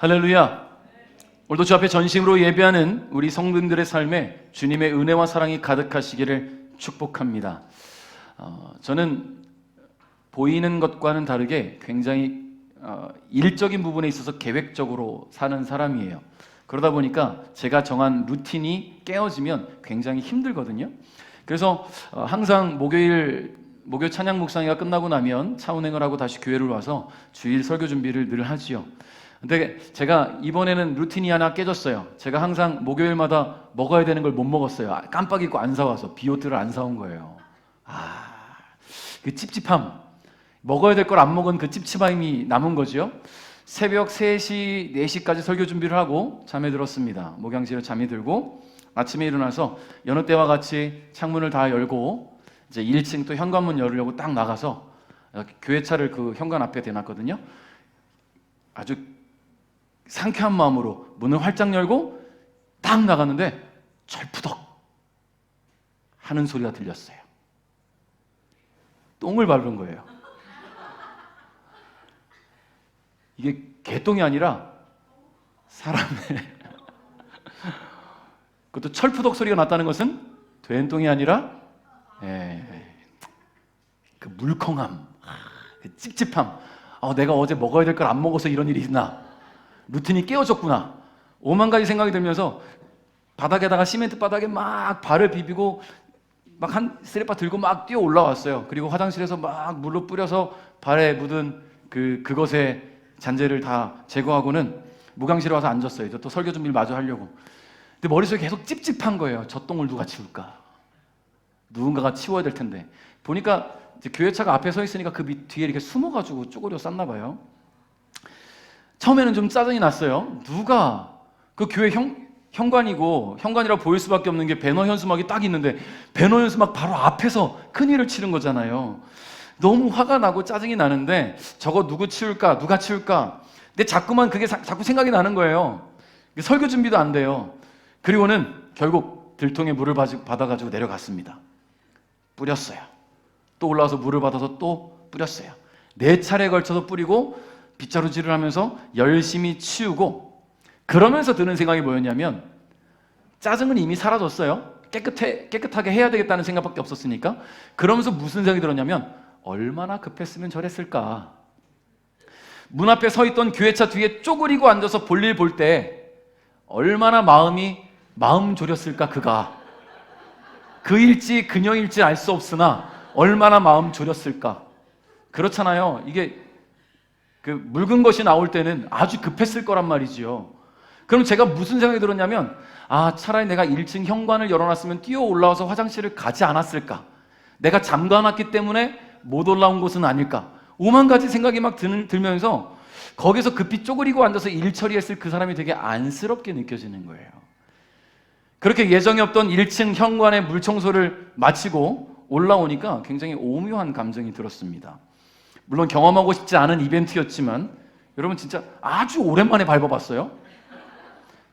할렐루야. 오늘도 주 앞에 전심으로 예배하는 우리 성도님들의 삶에 주님의 은혜와 사랑이 가득하시기를 축복합니다. 저는 보이는 것과는 다르게 굉장히 일적인 부분에 있어서 계획적으로 사는 사람이에요. 그러다 보니까 제가 정한 루틴이 깨어지면 굉장히 힘들거든요. 그래서 항상 목요일 찬양 묵상회가 끝나고 나면 차 운행을 하고 다시 교회를 와서 주일 설교 준비를 늘 하지요. 근데 제가 이번에는 루틴이 하나 깨졌어요. 제가 항상 목요일마다 먹어야 되는 걸 못 먹었어요. 깜빡 잊고 안 사와서 비오트를 안 사온 거예요. 그 찝찝함, 먹어야 될 걸 안 먹은 그 찝찝함이 남은 거죠. 새벽 3시, 4시까지 설교 준비를 하고 잠에 들었습니다. 목양실에 잠이 들고 아침에 일어나서 여느 때와 같이 창문을 다 열고 이제 1층 또 현관문 열으려고 딱 나가서 교회 차를 그 현관 앞에 대놨거든요. 아주 상쾌한 마음으로 문을 활짝 열고 딱 나갔는데 철푸덕 하는 소리가 들렸어요. 똥을 밟은 거예요. 이게 개똥이 아니라 사람의 그것도 철푸덕 소리가 났다는 것은 된똥이 아니라 그 물컹함, 그 찝찝함. 내가 어제 먹어야 될 걸 안 먹어서 이런 일이 있나? 루틴이 깨어졌구나. 오만 가지 생각이 들면서 바닥에다가 시멘트 바닥에 막 발을 비비고 막 한 스레빠 들고 막 뛰어 올라왔어요. 그리고 화장실에서 막 물로 뿌려서 발에 묻은 그것의 잔재를 다 제거하고는 목양실에 와서 앉았어요. 또 설교 준비를 마저 하려고. 근데 머릿속에 계속 찝찝한 거예요. 저 똥을 누가 치울까? 누군가가 치워야 될 텐데. 보니까 이제 교회차가 앞에 서 있으니까 그 뒤에 이렇게 숨어가지고 쪼그려 쌌나 봐요. 처음에는 좀 짜증이 났어요. 누가 그 교회 현관이라고 보일 수밖에 없는 게 배너 현수막이 딱 있는데 배너 현수막 바로 앞에서 큰일을 치른 거잖아요. 너무 화가 나고 짜증이 나는데 저거 누구 치울까? 누가 치울까? 근데 자꾸만 그게 자꾸 생각이 나는 거예요. 설교 준비도 안 돼요. 그리고는 결국 들통에 물을 받아가지고 내려갔습니다. 뿌렸어요. 또 올라와서 물을 받아서 또 뿌렸어요. 4차례에 걸쳐서 뿌리고 빗자루질을 하면서 열심히 치우고, 그러면서 드는 생각이 뭐였냐면 짜증은 이미 사라졌어요. 깨끗하게 해야 되겠다는 생각밖에 없었으니까. 그러면서 무슨 생각이 들었냐면 얼마나 급했으면 저랬을까. 문 앞에 서 있던 교회차 뒤에 쪼그리고 앉아서 볼일 볼 때 얼마나 마음 졸였을까. 그가 그일지 그녀일지 알 수 없으나 얼마나 마음 졸였을까. 그렇잖아요. 이게 그 묽은 것이 나올 때는 아주 급했을 거란 말이지요. 그럼 제가 무슨 생각이 들었냐면 차라리 내가 1층 현관을 열어놨으면 뛰어 올라와서 화장실을 가지 않았을까. 내가 잠가놨기 때문에 못 올라온 것은 아닐까. 오만 가지 생각이 막 들면서 거기서 급히 쪼그리고 앉아서 일 처리했을 그 사람이 되게 안쓰럽게 느껴지는 거예요. 그렇게 예정이 없던 1층 현관의 물청소를 마치고 올라오니까 굉장히 오묘한 감정이 들었습니다. 물론 경험하고 싶지 않은 이벤트였지만 여러분 진짜 아주 오랜만에 밟아봤어요?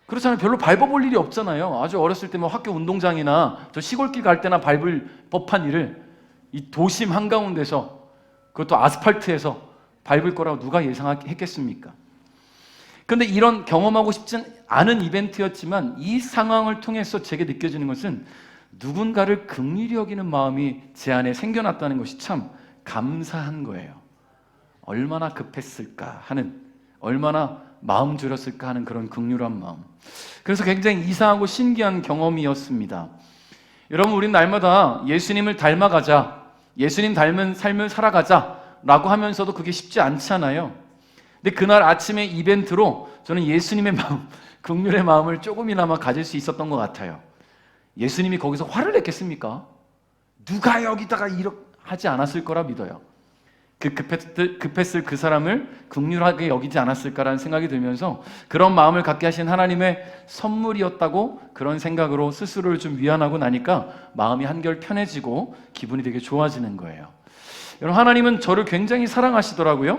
그렇잖아요. 별로 밟아볼 일이 없잖아요. 아주 어렸을 때 학교 운동장이나 저 시골길 갈 때나 밟을 법한 일을 이 도심 한가운데서, 그것도 아스팔트에서 밟을 거라고 누가 예상했겠습니까? 그런데 이런 경험하고 싶지 않은 이벤트였지만 이 상황을 통해서 제게 느껴지는 것은 누군가를 긍휼히 여기는 마음이 제 안에 생겨났다는 것이 참 감사한 거예요. 얼마나 급했을까 하는, 얼마나 마음 졸였을까 하는 그런 긍휼한 마음. 그래서 굉장히 이상하고 신기한 경험이었습니다. 여러분, 우리는 날마다 예수님을 닮아가자, 예수님 닮은 삶을 살아가자 라고 하면서도 그게 쉽지 않잖아요. 근데 그날 아침에 이벤트로 저는 예수님의 마음, 긍휼의 마음을 조금이나마 가질 수 있었던 것 같아요. 예수님이 거기서 화를 냈겠습니까? 누가 여기다가 이렇게 하지 않았을 거라 믿어요. 급했을 그 사람을 긍휼하게 여기지 않았을까라는 생각이 들면서 그런 마음을 갖게 하신 하나님의 선물이었다고 그런 생각으로 스스로를 좀 위안하고 나니까 마음이 한결 편해지고 기분이 되게 좋아지는 거예요. 여러분, 하나님은 저를 굉장히 사랑하시더라고요.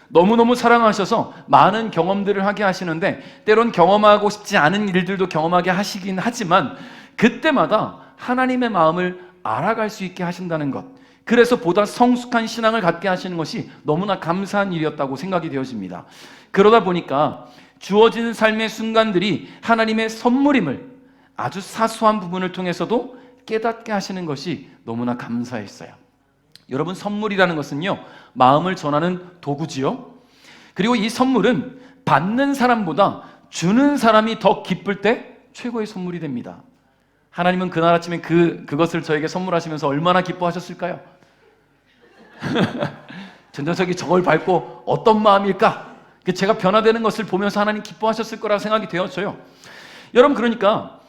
너무너무 사랑하셔서 많은 경험들을 하게 하시는데 때론 경험하고 싶지 않은 일들도 경험하게 하시긴 하지만 그때마다 하나님의 마음을 알아갈 수 있게 하신다는 것, 그래서 보다 성숙한 신앙을 갖게 하시는 것이 너무나 감사한 일이었다고 생각이 되어집니다. 그러다 보니까 주어지는 삶의 순간들이 하나님의 선물임을 아주 사소한 부분을 통해서도 깨닫게 하시는 것이 너무나 감사했어요. 여러분, 선물이라는 것은요, 마음을 전하는 도구지요. 그리고 이 선물은 받는 사람보다 주는 사람이 더 기쁠 때 최고의 선물이 됩니다. 하나님은 그날 아침에 그것을 저에게 선물하시면서 얼마나 기뻐하셨을까요? 전자석이 저걸 밟고 어떤 마음일까? 제가 변화되는 것을 보면서 하나님 기뻐하셨을 거라고 생각이 되었어요. 여러분, 그러니까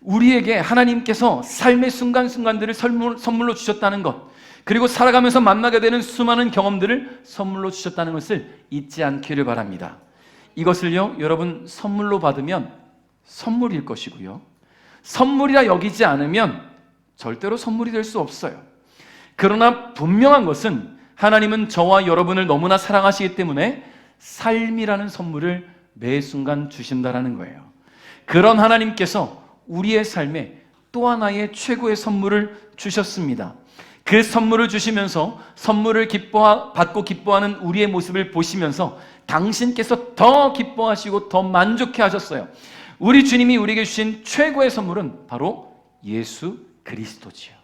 우리에게 하나님께서 삶의 순간순간들을 선물로 주셨다는 것, 그리고 살아가면서 만나게 되는 수많은 경험들을 선물로 주셨다는 것을 잊지 않기를 바랍니다. 이것을요, 여러분, 선물로 받으면 선물일 것이고요, 선물이라 여기지 않으면 절대로 선물이 될 수 없어요. 그러나 분명한 것은 하나님은 저와 여러분을 너무나 사랑하시기 때문에 삶이라는 선물을 매 순간 주신다라는 거예요. 그런 하나님께서 우리의 삶에 또 하나의 최고의 선물을 주셨습니다. 그 선물을 주시면서 선물을 받고 기뻐하는 우리의 모습을 보시면서 당신께서 더 기뻐하시고 더 만족해 하셨어요. 우리 주님이 우리에게 주신 최고의 선물은 바로 예수 그리스도지요.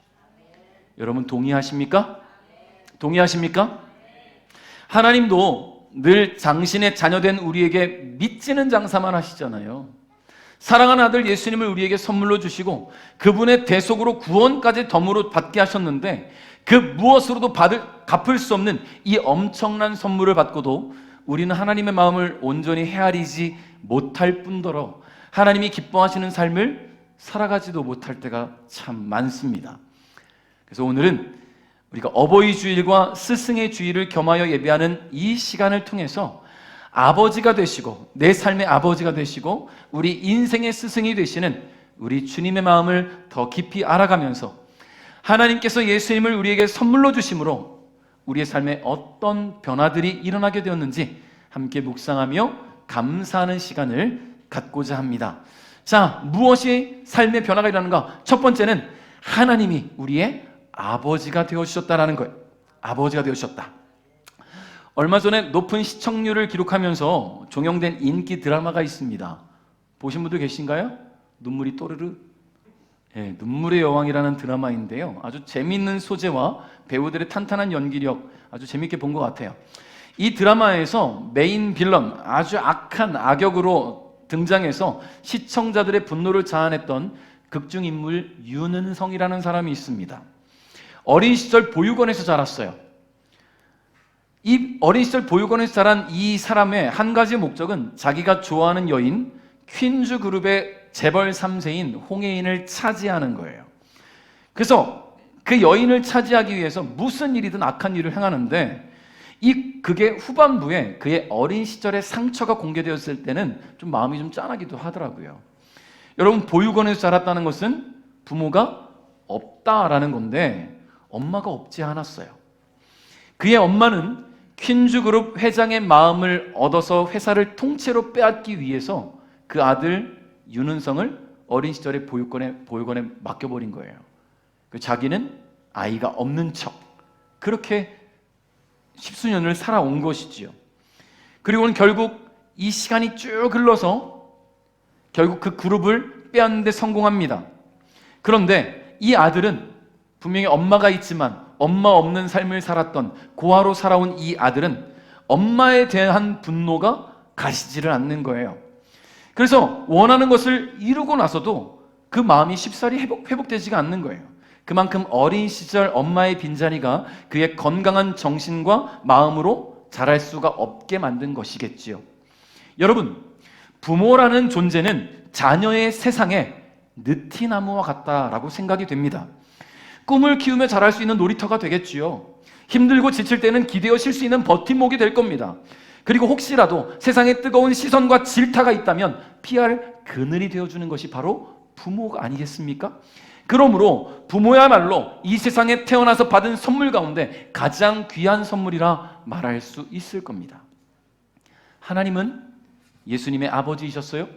여러분, 동의하십니까? 동의하십니까? 하나님도 늘 당신의 자녀된 우리에게 믿지는 장사만 하시잖아요. 사랑하는 아들 예수님을 우리에게 선물로 주시고 그분의 대속으로 구원까지 덤으로 받게 하셨는데, 그 무엇으로도 갚을 수 없는 이 엄청난 선물을 받고도 우리는 하나님의 마음을 온전히 헤아리지 못할 뿐더러 하나님이 기뻐하시는 삶을 살아가지도 못할 때가 참 많습니다. 그래서 오늘은 우리가 어버이 주일과 스승의 주일을 겸하여 예배하는 이 시간을 통해서 아버지가 되시고 내 삶의 아버지가 되시고 우리 인생의 스승이 되시는 우리 주님의 마음을 더 깊이 알아가면서 하나님께서 예수님을 우리에게 선물로 주심으로 우리의 삶에 어떤 변화들이 일어나게 되었는지 함께 묵상하며 감사하는 시간을 갖고자 합니다. 자, 무엇이 삶의 변화가 일어나는가? 첫 번째는 하나님이 우리의 아버지가 되어주셨다라는 거예요. 아버지가 되어주셨다. 얼마 전에 높은 시청률을 기록하면서 종영된 인기 드라마가 있습니다. 보신 분들 계신가요? 눈물이 또르르. 네, 눈물의 여왕이라는 드라마인데요, 아주 재미있는 소재와 배우들의 탄탄한 연기력, 아주 재미있게 본 것 같아요. 이 드라마에서 메인 빌런, 아주 악한 악역으로 등장해서 시청자들의 분노를 자아냈던 극중인물 윤은성이라는 사람이 있습니다. 어린 시절 보육원에서 자랐어요. 이 어린 시절 보육원에서 자란 이 사람의 한 가지 목적은 자기가 좋아하는 여인 퀸즈 그룹의 재벌 3세인 홍혜인을 차지하는 거예요. 그래서 그 여인을 차지하기 위해서 무슨 일이든 악한 일을 행하는데, 그게 후반부에 그의 어린 시절의 상처가 공개되었을 때는 좀 마음이 좀 짠하기도 하더라고요. 여러분, 보육원에서 자랐다는 것은 부모가 없다라는 건데 엄마가 없지 않았어요. 그의 엄마는 퀸즈그룹 회장의 마음을 얻어서 회사를 통째로 빼앗기 위해서 그 아들 윤은성을 어린 시절에 보육원에 맡겨버린 거예요. 자기는 아이가 없는 척 그렇게 십수년을 살아온 것이지요. 그리고는 결국 이 시간이 쭉 흘러서 결국 그 그룹을 빼앗는 데 성공합니다. 그런데 이 아들은 분명히 엄마가 있지만 엄마 없는 삶을 살았던 고아로 살아온 이 아들은 엄마에 대한 분노가 가시지를 않는 거예요. 그래서 원하는 것을 이루고 나서도 그 마음이 쉽사리 회복되지가 않는 거예요. 그만큼 어린 시절 엄마의 빈자리가 그의 건강한 정신과 마음으로 자랄 수가 없게 만든 것이겠지요. 여러분, 부모라는 존재는 자녀의 세상에 느티나무와 같다라고 생각이 됩니다. 꿈을 키우며 자랄 수 있는 놀이터가 되겠지요. 힘들고 지칠 때는 기대어 쉴 수 있는 버팀목이 될 겁니다. 그리고 혹시라도 세상에 뜨거운 시선과 질타가 있다면 피할 그늘이 되어주는 것이 바로 부모가 아니겠습니까? 그러므로 부모야말로 이 세상에 태어나서 받은 선물 가운데 가장 귀한 선물이라 말할 수 있을 겁니다. 하나님은 예수님의 아버지이셨어요.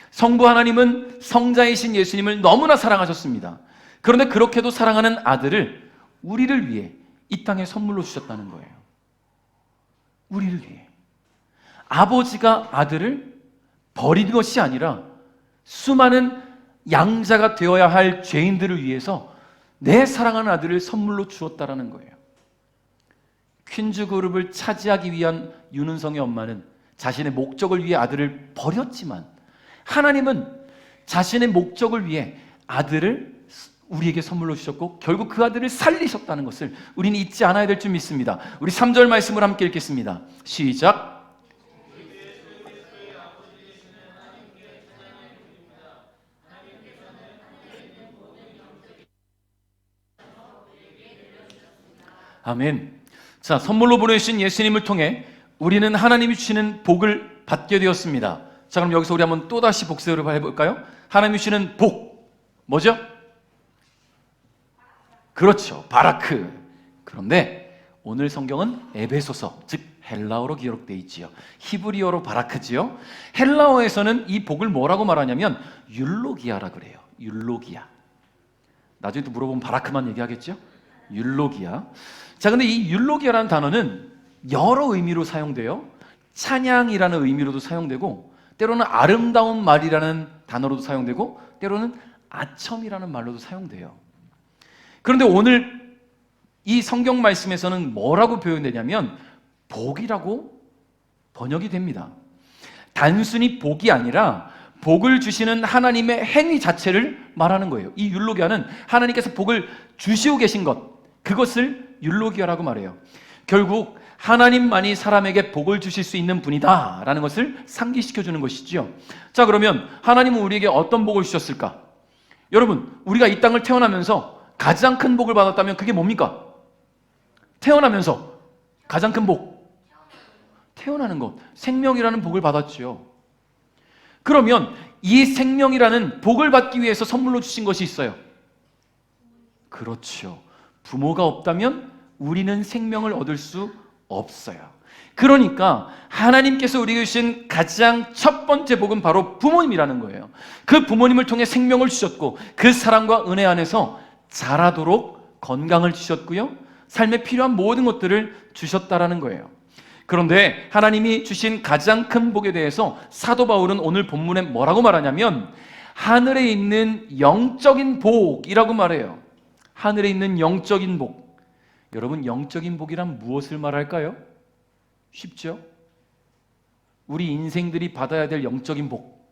성부 하나님은 성자이신 예수님을 너무나 사랑하셨습니다. 그런데 그렇게도 사랑하는 아들을 우리를 위해 이 땅에 선물로 주셨다는 거예요. 우리를 위해. 아버지가 아들을 버린 것이 아니라 수많은 양자가 되어야 할 죄인들을 위해서 내 사랑하는 아들을 선물로 주었다라는 거예요. 퀸즈 그룹을 차지하기 위한 윤은성의 엄마는 자신의 목적을 위해 아들을 버렸지만 하나님은 자신의 목적을 위해 아들을 우리에게 선물로 주셨고 결국 그 아들을 살리셨다는 것을 우리는 잊지 않아야 될 줄 믿습니다. 우리 3절 말씀을 함께 읽겠습니다. 시작. 아멘. 자, 선물로 보내주신 예수님을 통해 우리는 하나님이 주시는 복을 받게 되었습니다. 자, 그럼 여기서 우리 한번 또다시 복습을 해볼까요? 하나님이 주시는 복, 뭐죠? 그렇죠, 바라크. 그런데 오늘 성경은 에베소서, 즉 헬라어로 기록되어 있지요. 히브리어로 바라크지요. 헬라어에서는 이 복을 뭐라고 말하냐면 율로기아라 그래요. 율로기아. 나중에 또 물어보면 바라크만 얘기하겠죠? 율로기아. 자, 근데 이 율로기아라는 단어는 여러 의미로 사용돼요. 찬양이라는 의미로도 사용되고, 때로는 아름다운 말이라는 단어로도 사용되고, 때로는 아첨이라는 말로도 사용돼요. 그런데 오늘 이 성경 말씀에서는 뭐라고 표현되냐면 복이라고 번역이 됩니다. 단순히 복이 아니라 복을 주시는 하나님의 행위 자체를 말하는 거예요. 이 율로기아는 하나님께서 복을 주시고 계신 것, 그것을 율로기아라고 말해요. 결국 하나님만이 사람에게 복을 주실 수 있는 분이다 라는 것을 상기시켜주는 것이죠. 자, 그러면 하나님은 우리에게 어떤 복을 주셨을까? 여러분, 우리가 이 땅을 태어나면서 가장 큰 복을 받았다면 그게 뭡니까? 태어나면서 가장 큰 복, 태어나는 것, 생명이라는 복을 받았죠. 그러면 이 생명이라는 복을 받기 위해서 선물로 주신 것이 있어요. 그렇죠. 부모가 없다면 우리는 생명을 얻을 수 없어요. 그러니까 하나님께서 우리에게 주신 가장 첫 번째 복은 바로 부모님이라는 거예요. 그 부모님을 통해 생명을 주셨고 그 사랑과 은혜 안에서 자라도록 건강을 주셨고요, 삶에 필요한 모든 것들을 주셨다라는 거예요. 그런데 하나님이 주신 가장 큰 복에 대해서 사도 바울은 오늘 본문에 뭐라고 말하냐면 하늘에 있는 영적인 복이라고 말해요. 하늘에 있는 영적인 복. 여러분, 영적인 복이란 무엇을 말할까요? 쉽죠? 우리 인생들이 받아야 될 영적인 복.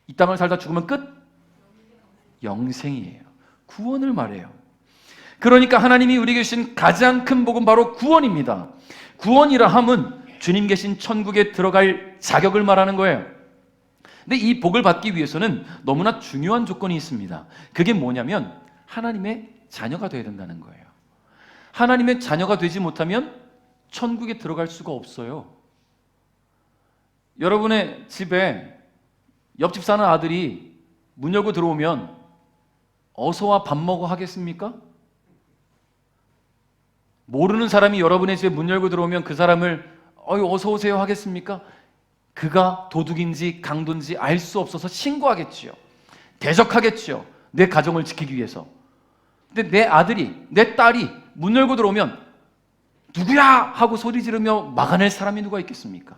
이 땅을 살다 죽으면 끝? 영생이에요. 구원을 말해요. 그러니까 하나님이 우리에게 주신 가장 큰 복은 바로 구원입니다. 구원이라 함은 주님 계신 천국에 들어갈 자격을 말하는 거예요. 근데 이 복을 받기 위해서는 너무나 중요한 조건이 있습니다. 그게 뭐냐면 하나님의 자녀가 되어야 된다는 거예요. 하나님의 자녀가 되지 못하면 천국에 들어갈 수가 없어요. 여러분의 집에 옆집 사는 아들이 문 열고 들어오면 어서와 밥 먹어 하겠습니까? 모르는 사람이 여러분의 집에 문 열고 들어오면 그 사람을 어서 오세요 하겠습니까? 그가 도둑인지 강도인지 알 수 없어서 신고하겠지요. 대적하겠지요. 내 가정을 지키기 위해서. 근데 내 아들이, 내 딸이 문 열고 들어오면 누구야? 하고 소리 지르며 막아낼 사람이 누가 있겠습니까?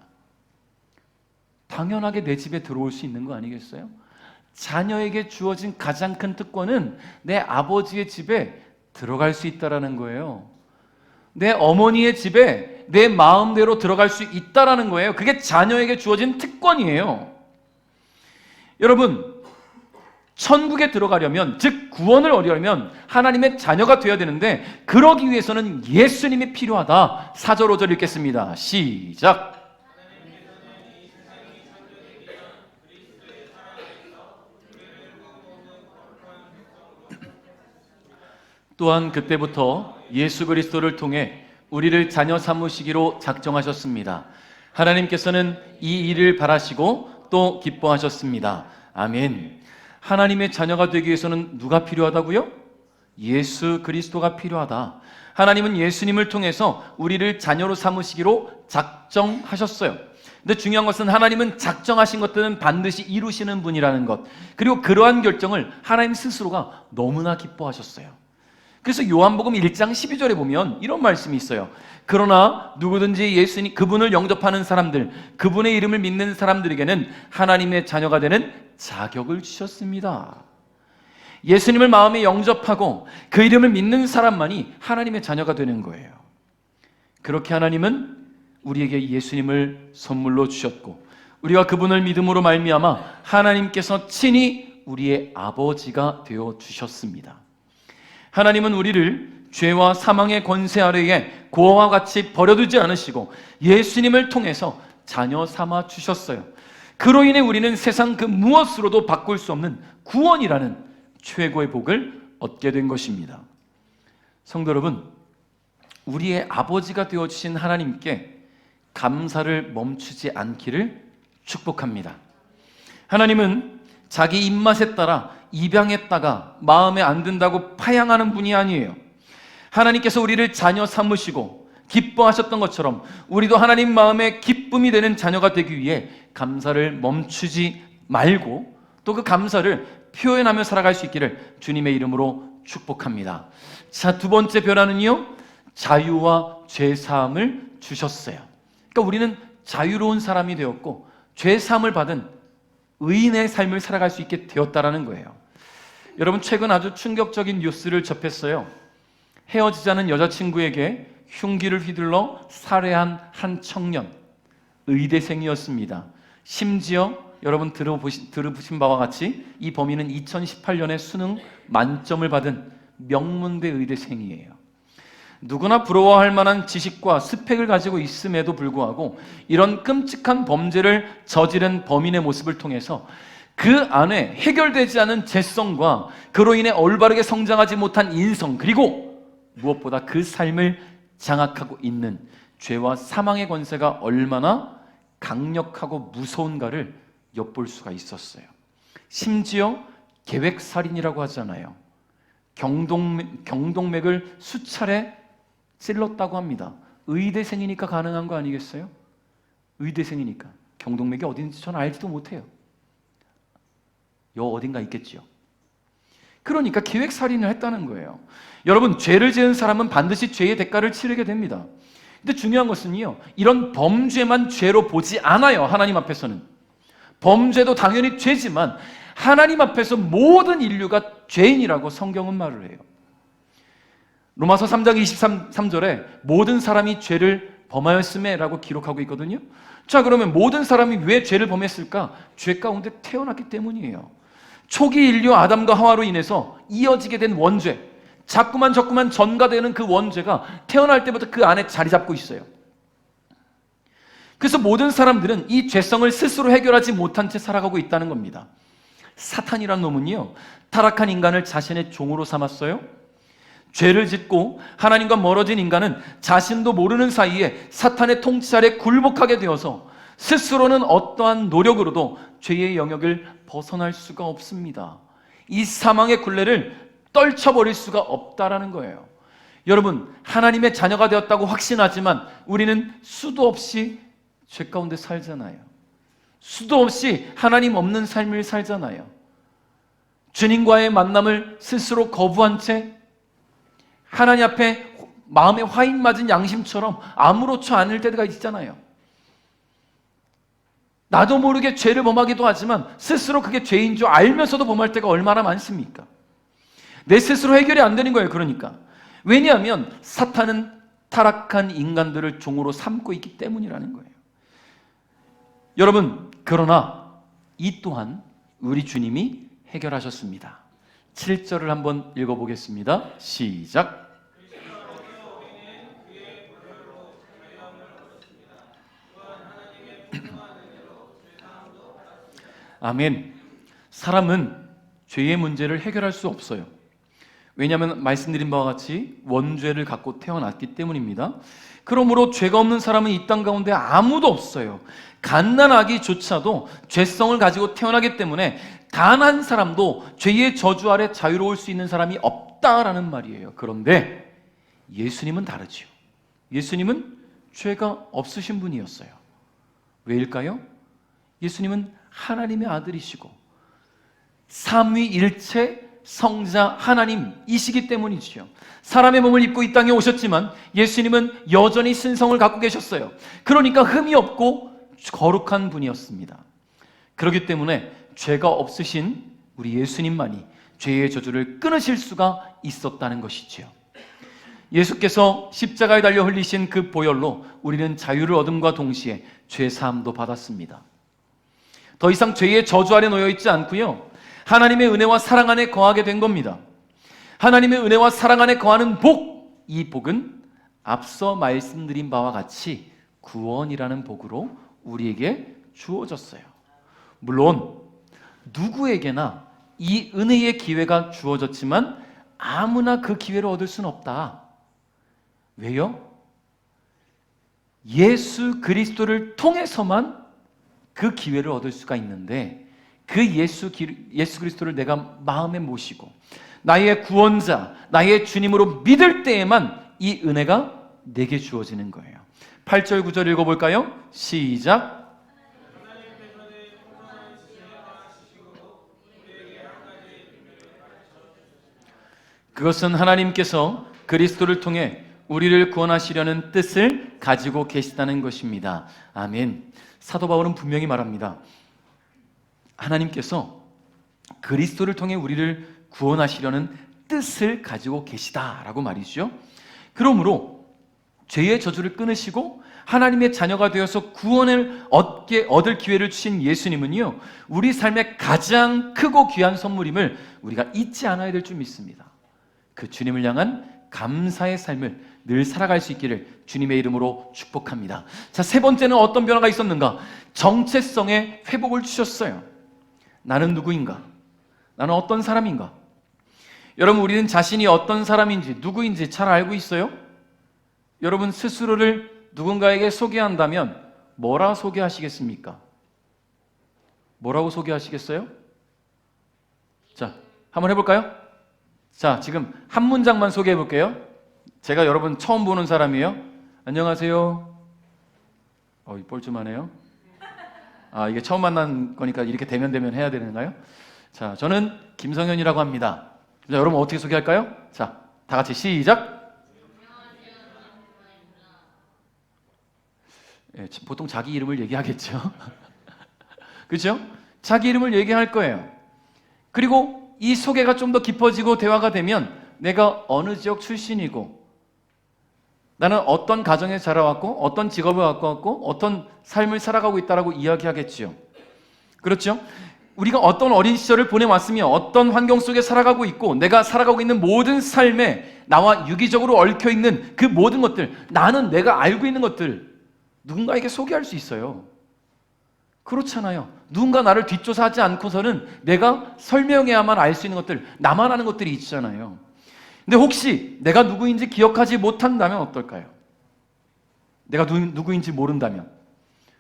당연하게 내 집에 들어올 수 있는 거 아니겠어요? 자녀에게 주어진 가장 큰 특권은 내 아버지의 집에 들어갈 수 있다라는 거예요. 내 어머니의 집에 내 마음대로 들어갈 수 있다라는 거예요. 그게 자녀에게 주어진 특권이에요. 여러분, 천국에 들어가려면, 즉 구원을 얻으려면 하나님의 자녀가 되어야 되는데 그러기 위해서는 예수님이 필요하다. 4절 5절 읽겠습니다. 시작. 또한 그때부터 예수 그리스도를 통해 우리를 자녀 삼으시기로 작정하셨습니다. 하나님께서는 이 일을 바라시고 또 기뻐하셨습니다. 아멘. 하나님의 자녀가 되기 위해서는 누가 필요하다고요? 예수 그리스도가 필요하다. 하나님은 예수님을 통해서 우리를 자녀로 삼으시기로 작정하셨어요. 근데 중요한 것은 하나님은 작정하신 것들은 반드시 이루시는 분이라는 것, 그리고 그러한 결정을 하나님 스스로가 너무나 기뻐하셨어요. 그래서 요한복음 1장 12절에 보면 이런 말씀이 있어요. 그러나 누구든지 예수님 그분을 영접하는 사람들, 그분의 이름을 믿는 사람들에게는 하나님의 자녀가 되는 자격을 주셨습니다. 예수님을 마음에 영접하고 그 이름을 믿는 사람만이 하나님의 자녀가 되는 거예요. 그렇게 하나님은 우리에게 예수님을 선물로 주셨고, 우리가 그분을 믿음으로 말미암아 하나님께서 친히 우리의 아버지가 되어 주셨습니다. 하나님은 우리를 죄와 사망의 권세 아래에 고아와 같이 버려두지 않으시고 예수님을 통해서 자녀 삼아 주셨어요. 그로 인해 우리는 세상 그 무엇으로도 바꿀 수 없는 구원이라는 최고의 복을 얻게 된 것입니다. 성도 여러분, 우리의 아버지가 되어주신 하나님께 감사를 멈추지 않기를 축복합니다. 하나님은 자기 입맛에 따라 입양했다가 마음에 안 든다고 파양하는 분이 아니에요. 하나님께서 우리를 자녀 삼으시고 기뻐하셨던 것처럼 우리도 하나님 마음에 기쁨이 되는 자녀가 되기 위해 감사를 멈추지 말고 또 그 감사를 표현하며 살아갈 수 있기를 주님의 이름으로 축복합니다. 자, 두 번째 변화는요, 자유와 죄사함을 주셨어요. 그러니까 우리는 자유로운 사람이 되었고 죄사함을 받은 의인의 삶을 살아갈 수 있게 되었다라는 거예요. 여러분, 최근 아주 충격적인 뉴스를 접했어요. 헤어지자는 여자친구에게 흉기를 휘둘러 살해한 한 청년, 의대생이었습니다. 심지어 여러분 들어보신 바와 같이 이 범인은 2018년에 수능 만점을 받은 명문대 의대생이에요. 누구나 부러워할 만한 지식과 스펙을 가지고 있음에도 불구하고 이런 끔찍한 범죄를 저지른 범인의 모습을 통해서 그 안에 해결되지 않은 죄성과 그로 인해 올바르게 성장하지 못한 인성, 그리고 무엇보다 그 삶을 장악하고 있는 죄와 사망의 권세가 얼마나 강력하고 무서운가를 엿볼 수가 있었어요. 심지어 계획살인이라고 하잖아요. 경동맥을 수차례 찔렀다고 합니다. 의대생이니까 가능한 거 아니겠어요? 의대생이니까. 경동맥이 어딘지 저는 알지도 못해요. 요 어딘가 있겠지요. 그러니까 계획살인을 했다는 거예요. 여러분, 죄를 지은 사람은 반드시 죄의 대가를 치르게 됩니다. 근데 중요한 것은요, 이런 범죄만 죄로 보지 않아요. 하나님 앞에서는. 범죄도 당연히 죄지만 하나님 앞에서 모든 인류가 죄인이라고 성경은 말을 해요. 로마서 3장 23절에 모든 사람이 죄를 범하였음에 라고 기록하고 있거든요. 자, 그러면 모든 사람이 왜 죄를 범했을까? 죄 가운데 태어났기 때문이에요. 초기 인류 아담과 하와로 인해서 이어지게 된 원죄, 자꾸만 전가되는 그 원죄가 태어날 때부터 그 안에 자리 잡고 있어요. 그래서 모든 사람들은 이 죄성을 스스로 해결하지 못한 채 살아가고 있다는 겁니다. 사탄이란 놈은요, 타락한 인간을 자신의 종으로 삼았어요. 죄를 짓고 하나님과 멀어진 인간은 자신도 모르는 사이에 사탄의 통치 아래 굴복하게 되어서 스스로는 어떠한 노력으로도 죄의 영역을 벗어날 수가 없습니다. 이 사망의 굴레를 떨쳐버릴 수가 없다라는 거예요. 여러분, 하나님의 자녀가 되었다고 확신하지만 우리는 수도 없이 죄 가운데 살잖아요. 수도 없이 하나님 없는 삶을 살잖아요. 주님과의 만남을 스스로 거부한 채 하나님 앞에 마음에 화인 맞은 양심처럼 아무렇지 않을 때가 있잖아요. 나도 모르게 죄를 범하기도 하지만 스스로 그게 죄인 줄 알면서도 범할 때가 얼마나 많습니까? 내 스스로 해결이 안 되는 거예요. 그러니까. 왜냐하면 사탄은 타락한 인간들을 종으로 삼고 있기 때문이라는 거예요. 여러분, 그러나 이 또한 우리 주님이 해결하셨습니다. 7절을 한번 읽어보겠습니다. 시작. 아멘. 사람은 죄의 문제를 해결할 수 없어요. 왜냐하면 말씀드린 바와 같이 원죄를 갖고 태어났기 때문입니다. 그러므로 죄가 없는 사람은 이 땅 가운데 아무도 없어요. 갓난아기조차도 죄성을 가지고 태어나기 때문에 단 한 사람도 죄의 저주 아래 자유로울 수 있는 사람이 없다라는 말이에요. 그런데 예수님은 다르지요. 예수님은 죄가 없으신 분이었어요. 왜일까요? 예수님은 하나님의 아들이시고 삼위일체 성자 하나님이시기 때문이지요. 사람의 몸을 입고 이 땅에 오셨지만 예수님은 여전히 신성을 갖고 계셨어요. 그러니까 흠이 없고 거룩한 분이었습니다. 그렇기 때문에 죄가 없으신 우리 예수님만이 죄의 저주를 끊으실 수가 있었다는 것이지요. 예수께서 십자가에 달려 흘리신 그 보혈로 우리는 자유를 얻음과 동시에 죄 사함도 받았습니다. 더 이상 죄의 저주 아래 놓여 있지 않고요, 하나님의 은혜와 사랑 안에 거하게 된 겁니다. 하나님의 은혜와 사랑 안에 거하는 복, 이 복은 앞서 말씀드린 바와 같이 구원이라는 복으로 우리에게 주어졌어요. 물론 누구에게나 이 은혜의 기회가 주어졌지만 아무나 그 기회를 얻을 수는 없다. 왜요? 예수 그리스도를 통해서만 그 기회를 얻을 수가 있는데, 그 예수 그리스도를 내가 마음에 모시고 나의 구원자, 나의 주님으로 믿을 때에만 이 은혜가 내게 주어지는 거예요. 8절 9절 읽어볼까요? 시작. 그것은 하나님께서 그리스도를 통해 우리를 구원하시려는 뜻을 가지고 계시다는 것입니다. 아멘. 사도 바울은 분명히 말합니다. 하나님께서 그리스도를 통해 우리를 구원하시려는 뜻을 가지고 계시다라고 말이죠. 그러므로 죄의 저주를 끊으시고 하나님의 자녀가 되어서 구원을 얻을 기회를 주신 예수님은요, 우리 삶의 가장 크고 귀한 선물임을 우리가 잊지 않아야 될 줄 믿습니다. 그 주님을 향한 감사의 삶을 늘 살아갈 수 있기를 주님의 이름으로 축복합니다. 자, 세 번째는 어떤 변화가 있었는가? 정체성의 회복을 주셨어요. 나는 누구인가? 나는 어떤 사람인가? 여러분, 우리는 자신이 어떤 사람인지, 누구인지 잘 알고 있어요? 여러분 스스로를 누군가에게 소개한다면 뭐라 소개하시겠습니까? 뭐라고 소개하시겠어요? 자, 한번 해볼까요? 자, 지금 한 문장만 소개해 볼게요. 제가 여러분 처음 보는 사람이에요. 안녕하세요. 뻘쭘하네요. 이게 처음 만난 거니까 이렇게 대면 해야 되는가요? 자, 저는 김성현이라고 합니다. 자, 여러분 어떻게 소개할까요? 자, 다 같이 시작. 예, 보통 자기 이름을 얘기하겠죠. 그렇죠? 자기 이름을 얘기할 거예요. 그리고 이 소개가 좀 더 깊어지고 대화가 되면 내가 어느 지역 출신이고, 나는 어떤 가정에 자라왔고, 어떤 직업을 갖고 왔고, 어떤 삶을 살아가고 있다라고 이야기하겠지요. 그렇죠? 우리가 어떤 어린 시절을 보내왔으며 어떤 환경 속에 살아가고 있고, 내가 살아가고 있는 모든 삶에 나와 유기적으로 얽혀있는 그 모든 것들, 나는 내가 알고 있는 것들 누군가에게 소개할 수 있어요. 그렇잖아요. 누군가 나를 뒷조사하지 않고서는 내가 설명해야만 알 수 있는 것들, 나만 아는 것들이 있잖아요. 근데 혹시 내가 누구인지 기억하지 못한다면 어떨까요? 내가 누구인지 모른다면,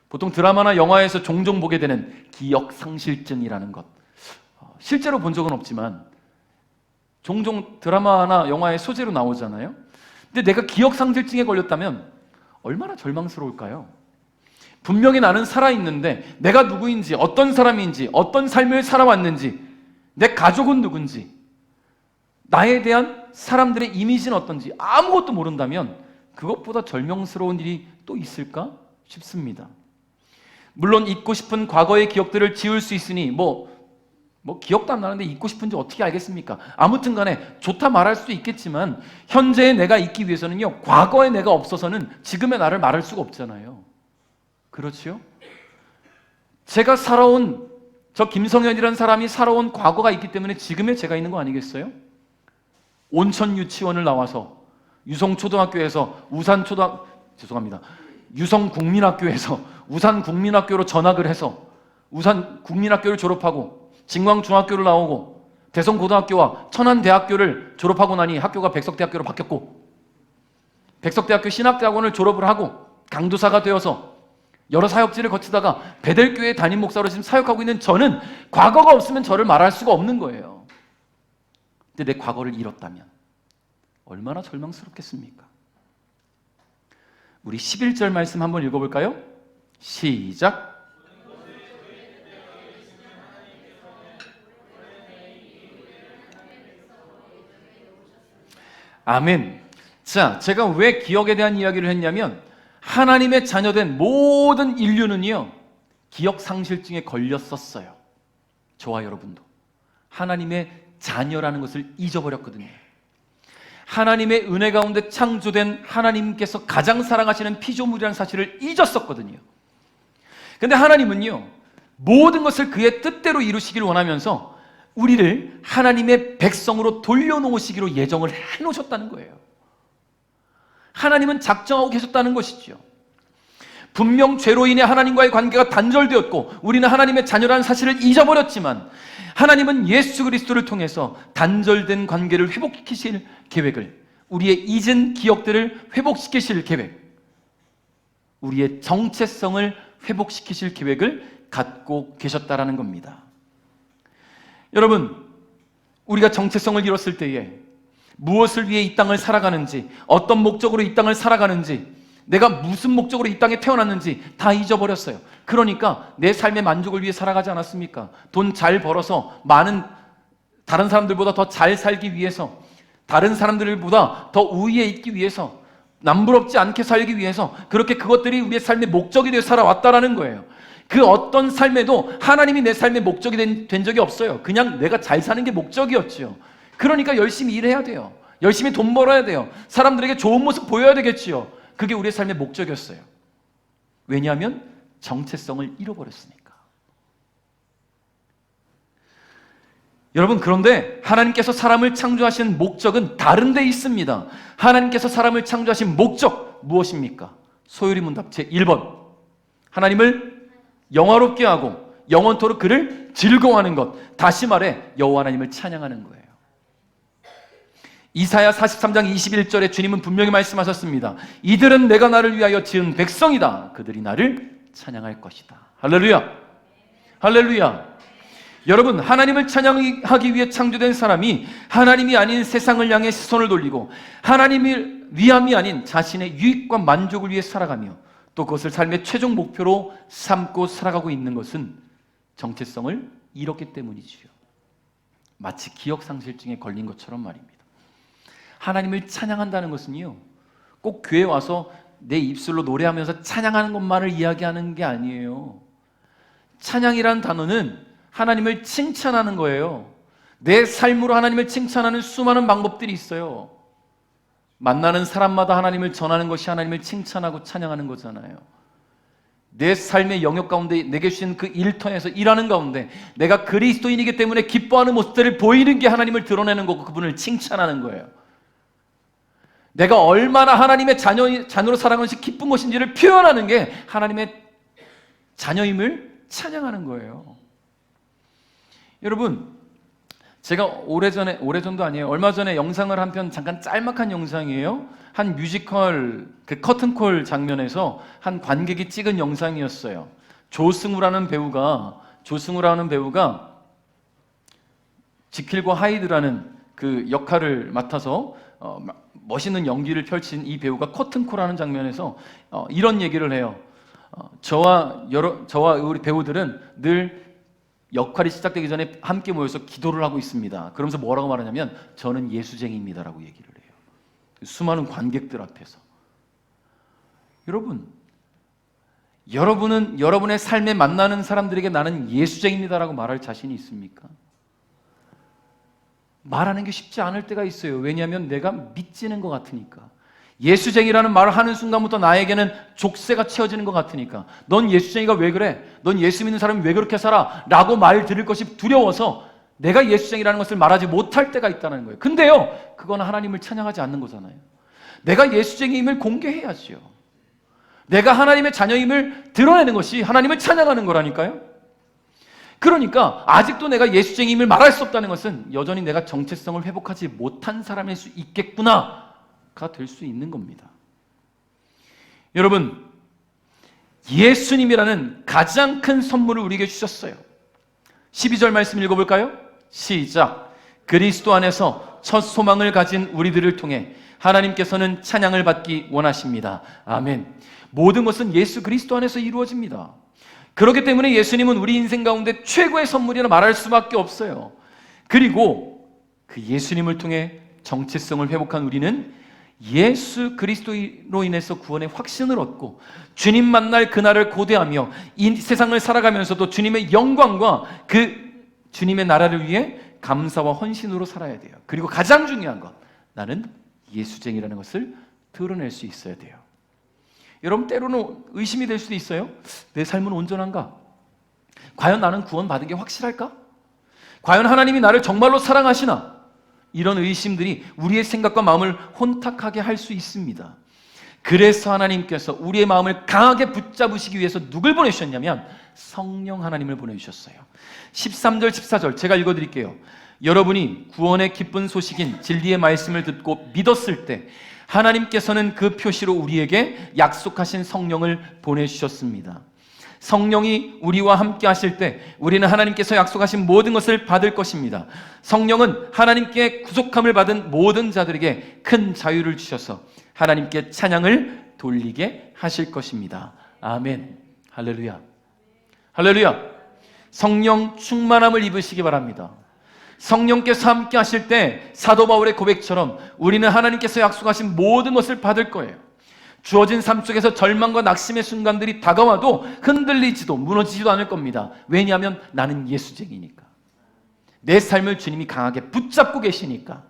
보통 드라마나 영화에서 종종 보게 되는 기억상실증이라는 것, 실제로 본 적은 없지만 종종 드라마나 영화의 소재로 나오잖아요. 근데 내가 기억상실증에 걸렸다면 얼마나 절망스러울까요? 분명히 나는 살아있는데 내가 누구인지, 어떤 사람인지, 어떤 삶을 살아왔는지, 내 가족은 누군지, 나에 대한 사람들의 이미지는 어떤지 아무것도 모른다면 그것보다 절망스러운 일이 또 있을까 싶습니다. 물론 잊고 싶은 과거의 기억들을 지울 수 있으니 기억도 안 나는데 잊고 싶은지 어떻게 알겠습니까? 아무튼 간에 좋다 말할 수도 있겠지만 현재의 내가 있기 위해서는요, 과거의 내가 없어서는 지금의 나를 말할 수가 없잖아요. 그렇죠? 제가 살아온, 저 김성현이라는 사람이 살아온 과거가 있기 때문에 지금의 제가 있는 거 아니겠어요? 온천 유치원을 나와서 유성초등학교에서 유성국민학교에서 우산국민학교로 전학을 해서 우산국민학교를 졸업하고 진광중학교를 나오고 대성고등학교와 천안대학교를 졸업하고 나니 학교가 백석대학교로 바뀌었고, 백석대학교 신학대학원을 졸업을 하고 강도사가 되어서 여러 사역지를 거치다가 베델교회 담임 목사로 지금 사역하고 있는 저는 과거가 없으면 저를 말할 수가 없는 거예요. 근데 내 과거를 잃었다면 얼마나 절망스럽겠습니까? 우리 11절 말씀 한번 읽어볼까요? 시작. 아멘. 자, 제가 왜 기억에 대한 이야기를 했냐면 하나님의 자녀된 모든 인류는요, 기억 상실증에 걸렸었어요. 저와 여러분도 하나님의 자녀라는 것을 잊어버렸거든요. 하나님의 은혜 가운데 창조된 하나님께서 가장 사랑하시는 피조물이라는 사실을 잊었었거든요. 근데 하나님은요, 모든 것을 그의 뜻대로 이루시기를 원하면서 우리를 하나님의 백성으로 돌려놓으시기로 예정을 해놓으셨다는 거예요. 하나님은 작정하고 계셨다는 것이죠. 분명 죄로 인해 하나님과의 관계가 단절되었고 우리는 하나님의 자녀라는 사실을 잊어버렸지만 하나님은 예수 그리스도를 통해서 단절된 관계를 회복시키실 계획을, 우리의 잊은 기억들을 회복시키실 계획, 우리의 정체성을 회복시키실 계획을 갖고 계셨다라는 겁니다. 여러분, 우리가 정체성을 잃었을 때에 무엇을 위해 이 땅을 살아가는지, 어떤 목적으로 이 땅을 살아가는지, 내가 무슨 목적으로 이 땅에 태어났는지 다 잊어버렸어요. 그러니까 내 삶의 만족을 위해 살아가지 않았습니까? 돈 잘 벌어서 많은 다른 사람들보다 더 잘 살기 위해서, 다른 사람들보다 더 우위에 있기 위해서, 남부럽지 않게 살기 위해서 그렇게 그것들이 우리의 삶의 목적이 되어 살아왔다라는 거예요. 그 어떤 삶에도 하나님이 내 삶의 목적이 된 적이 없어요. 그냥 내가 잘 사는 게 목적이었죠. 그러니까 열심히 일해야 돼요. 열심히 돈 벌어야 돼요. 사람들에게 좋은 모습 보여야 되겠지요. 그게 우리의 삶의 목적이었어요. 왜냐하면 정체성을 잃어버렸으니까. 여러분, 그런데 하나님께서 사람을 창조하신 목적은 다른 데 있습니다. 하나님께서 사람을 창조하신 목적 무엇입니까? 소요리 문답 제1번. 하나님을 영화롭게 하고 영원토록 그를 즐거워하는 것. 다시 말해 여호와 하나님을 찬양하는 거예요. 이사야 43장 21절에 주님은 분명히 말씀하셨습니다. 이들은 내가 나를 위하여 지은 백성이다. 그들이 나를 찬양할 것이다. 할렐루야. 할렐루야. 여러분, 하나님을 찬양하기 위해 창조된 사람이 하나님이 아닌 세상을 향해 시선을 돌리고 하나님을 위함이 아닌 자신의 유익과 만족을 위해 살아가며 또 그것을 삶의 최종 목표로 삼고 살아가고 있는 것은 정체성을 잃었기 때문이지요. 마치 기억상실증에 걸린 것처럼 말입니다. 하나님을 찬양한다는 것은요, 꼭 교회에 와서 내 입술로 노래하면서 찬양하는 것만을 이야기하는 게 아니에요. 찬양이라는 단어는 하나님을 칭찬하는 거예요. 내 삶으로 하나님을 칭찬하는 수많은 방법들이 있어요. 만나는 사람마다 하나님을 전하는 것이 하나님을 칭찬하고 찬양하는 거잖아요. 내 삶의 영역 가운데 내게 주신 그 일터에서 일하는 가운데 내가 그리스도인이기 때문에 기뻐하는 모습들을 보이는 게 하나님을 드러내는 거고 그분을 칭찬하는 거예요. 내가 얼마나 하나님의 자녀로 살아가는 것이 기쁜 것인지를 표현하는 게 하나님의 자녀임을 찬양하는 거예요. 여러분, 제가 오래전도 아니에요. 얼마 전에 영상을 한 편, 잠깐 짤막한 영상이에요. 한 뮤지컬 그 커튼콜 장면에서 한 관객이 찍은 영상이었어요. 조승우라는 배우가 지킬과 하이드라는 그 역할을 맡아서 멋있는 연기를 펼친 이 배우가 커튼콜하는 장면에서 이런 얘기를 해요. 저와 우리 배우들은 늘 역할이 시작되기 전에 함께 모여서 기도를 하고 있습니다. 그러면서 뭐라고 말하냐면 저는 예수쟁이입니다라고 얘기를 해요. 수많은 관객들 앞에서. 여러분은 여러분의 삶에 만나는 사람들에게 나는 예수쟁이입니다라고 말할 자신이 있습니까? 말하는 게 쉽지 않을 때가 있어요. 왜냐하면 내가 믿지는 것 같으니까. 예수쟁이라는 말을 하는 순간부터 나에게는 족쇄가 채워지는 것 같으니까. 넌 예수쟁이가 왜 그래? 넌 예수 믿는 사람이 왜 그렇게 살아? 라고 말 들을 것이 두려워서 내가 예수쟁이라는 것을 말하지 못할 때가 있다는 거예요. 근데요, 그건 하나님을 찬양하지 않는 거잖아요. 내가 예수쟁이임을 공개해야지요. 내가 하나님의 자녀임을 드러내는 것이 하나님을 찬양하는 거라니까요. 그러니까 아직도 내가 예수쟁이임을 말할 수 없다는 것은 여전히 내가 정체성을 회복하지 못한 사람일 수 있겠구나 가 될 수 있는 겁니다. 여러분, 예수님이라는 가장 큰 선물을 우리에게 주셨어요. 12절 말씀 읽어볼까요? 시작. 그리스도 안에서 첫 소망을 가진 우리들을 통해 하나님께서는 찬양을 받기 원하십니다. 아멘. 모든 것은 예수 그리스도 안에서 이루어집니다. 그렇기 때문에 예수님은 우리 인생 가운데 최고의 선물이라 말할 수밖에 없어요. 그리고 그 예수님을 통해 정체성을 회복한 우리는 예수 그리스도로 인해서 구원의 확신을 얻고 주님 만날 그날을 고대하며 이 세상을 살아가면서도 주님의 영광과 그 주님의 나라를 위해 감사와 헌신으로 살아야 돼요. 그리고 가장 중요한 것, 나는 예수쟁이라는 것을 드러낼 수 있어야 돼요. 여러분, 때로는 의심이 될 수도 있어요. 내 삶은 온전한가? 과연 나는 구원받은 게 확실할까? 과연 하나님이 나를 정말로 사랑하시나? 이런 의심들이 우리의 생각과 마음을 혼탁하게 할 수 있습니다. 그래서 하나님께서 우리의 마음을 강하게 붙잡으시기 위해서 누굴 보내주셨냐면 성령 하나님을 보내주셨어요. 13절 14절 제가 읽어드릴게요. 여러분이 구원의 기쁜 소식인 진리의 말씀을 듣고 믿었을 때 하나님께서는 그 표시로 우리에게 약속하신 성령을 보내주셨습니다. 성령이 우리와 함께 하실 때 우리는 하나님께서 약속하신 모든 것을 받을 것입니다. 성령은 하나님께 구속함을 받은 모든 자들에게 큰 자유를 주셔서 하나님께 찬양을 돌리게 하실 것입니다. 아멘. 할렐루야. 할렐루야. 성령 충만함을 입으시기 바랍니다. 성령께서 함께 하실 때 사도 바울의 고백처럼 우리는 하나님께서 약속하신 모든 것을 받을 거예요. 주어진 삶 속에서 절망과 낙심의 순간들이 다가와도 흔들리지도 무너지지도 않을 겁니다. 왜냐하면 나는 예수쟁이니까. 내 삶을 주님이 강하게 붙잡고 계시니까.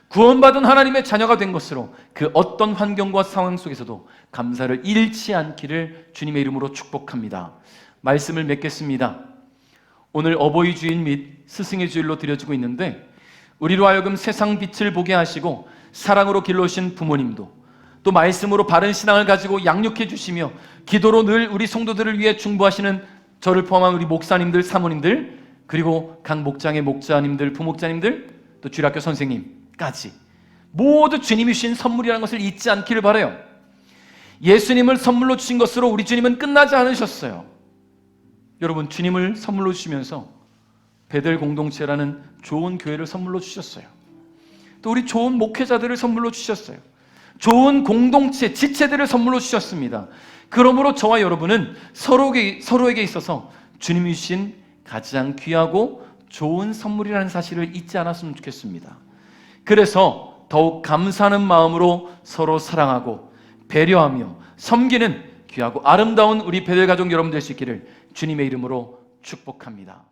구원받은 하나님의 자녀가 된 것으로 그 어떤 환경과 상황 속에서도 감사를 잃지 않기를 주님의 이름으로 축복합니다. 말씀을 맺겠습니다. 오늘 어버이 주일 및 스승의 주일로 드려지고 있는데 우리로 하여금 세상 빛을 보게 하시고 사랑으로 길러오신 부모님도 또 말씀으로 바른 신앙을 가지고 양육해 주시며 기도로 늘 우리 성도들을 위해 중보하시는 저를 포함한 우리 목사님들, 사모님들, 그리고 각 목장의 목자님들, 부목자님들, 또 주일학교 선생님까지 모두 주님이 주신 선물이라는 것을 잊지 않기를 바라요. 예수님을 선물로 주신 것으로 우리 주님은 끝나지 않으셨어요. 여러분, 주님을 선물로 주시면서 베델 공동체라는 좋은 교회를 선물로 주셨어요. 또 우리 좋은 목회자들을 선물로 주셨어요. 좋은 공동체, 지체들을 선물로 주셨습니다. 그러므로 저와 여러분은 서로에게 있어서 주님이 주신 가장 귀하고 좋은 선물이라는 사실을 잊지 않았으면 좋겠습니다. 그래서 더욱 감사하는 마음으로 서로 사랑하고 배려하며 섬기는 귀하고 아름다운 우리 베델 가족 여러분 될 수 있기를 주님의 이름으로 축복합니다.